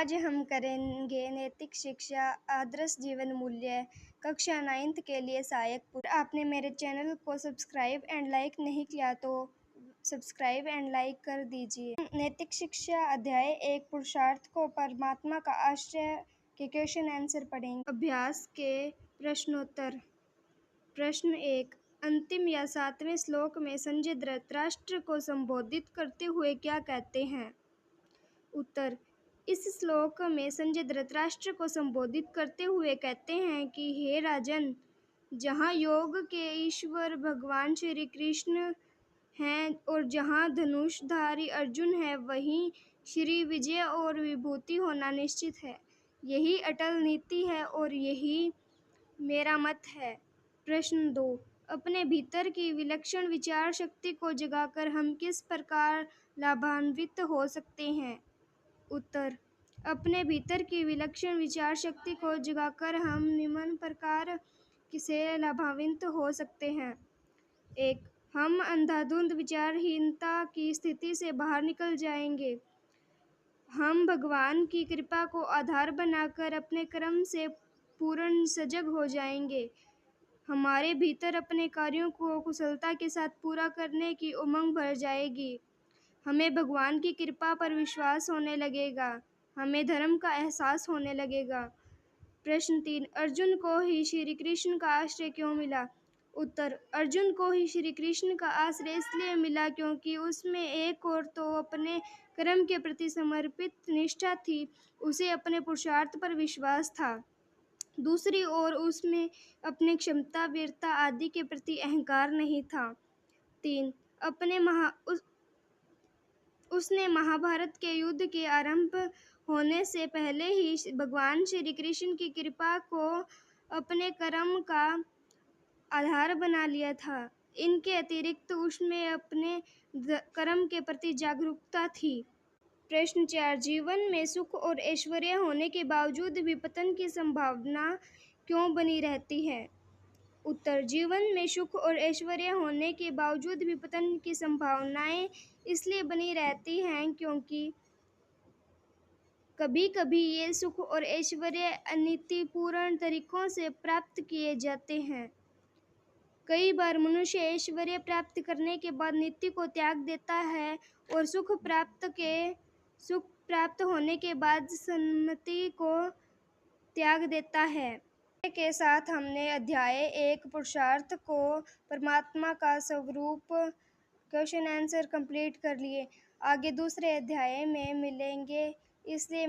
आज हम करेंगे नैतिक शिक्षा आदर्श जीवन मूल्य कक्षा 9th के लिए सहायक। आपने मेरे चैनल को सब्सक्राइब एंड लाइक नहीं किया तो सब्सक्राइब एंड लाइक कर दीजिए। नैतिक शिक्षा अध्याय 1 पुरुषार्थ को परमात्मा का आश्रय के क्वेश्चन आंसर पढ़ेंगे। अभ्यास के प्रश्नोत्तर। प्रश्न 1, अंतिम या 7वें श्लोक में संजय धृतराष्ट्र को संबोधित करते हुए क्या कहते हैं? उत्तर, इस श्लोक में संजय धृतराष्ट्र को संबोधित करते हुए कहते हैं कि हे राजन, जहाँ योग के ईश्वर भगवान श्री कृष्ण हैं और जहाँ धनुषधारी अर्जुन है, वहीं श्री विजय और विभूति होना निश्चित है। यही अटल नीति है और यही मेरा मत है। प्रश्न 2, अपने भीतर की विलक्षण विचार शक्ति को जगाकर हम किस प्रकार लाभान्वित हो सकते हैं? उत्तर, अपने भीतर की विलक्षण विचार शक्ति को जगाकर हम निम्न प्रकार से लाभान्वित हो सकते हैं। 1, हम अंधाधुंध विचारहीनता की स्थिति से बाहर निकल जाएंगे। हम भगवान की कृपा को आधार बनाकर अपने कर्म से पूर्ण सजग हो जाएंगे। हमारे भीतर अपने कार्यों को कुशलता के साथ पूरा करने की उमंग भर जाएगी। हमें भगवान की कृपा पर विश्वास होने लगेगा। हमें धर्म का एहसास होने लगेगा। प्रश्न 3, अर्जुन को ही श्री कृष्ण का आश्रय क्यों मिला? उत्तर, अर्जुन को ही श्री कृष्ण का आश्रय इसलिए मिला क्योंकि उसमें एक और तो अपने कर्म के प्रति समर्पित निष्ठा थी, उसे अपने पुरुषार्थ पर विश्वास था। दूसरी ओर उसमें अपनी क्षमता, वीरता आदि के प्रति अहंकार नहीं था। 3, उसने महाभारत के युद्ध के आरंभ होने से पहले ही भगवान श्री कृष्ण की कृपा को अपने कर्म का आधार बना लिया था। इनके अतिरिक्त उसमें अपने कर्म के प्रति जागरूकता थी। प्रश्न 4, जीवन में सुख और ऐश्वर्य होने के बावजूद भी पतन की संभावना क्यों बनी रहती है? उत्तर, जीवन में सुख और ऐश्वर्य होने के बावजूद भी पतन की संभावनाएं इसलिए बनी रहती हैं क्योंकि कभी कभी ये सुख और ऐश्वर्य अनीतिपूर्ण तरीकों से प्राप्त किए जाते हैं। कई बार मनुष्य ऐश्वर्य प्राप्त करने के बाद नीति को त्याग देता है और सुख प्राप्त होने के बाद सम्मति को त्याग देता है। के साथ हमने अध्याय 1 पुरुषार्थ को परमात्मा का स्वरूप क्वेश्चन आंसर कंप्लीट कर लिए। आगे दूसरे अध्याय में मिलेंगे, इसलिए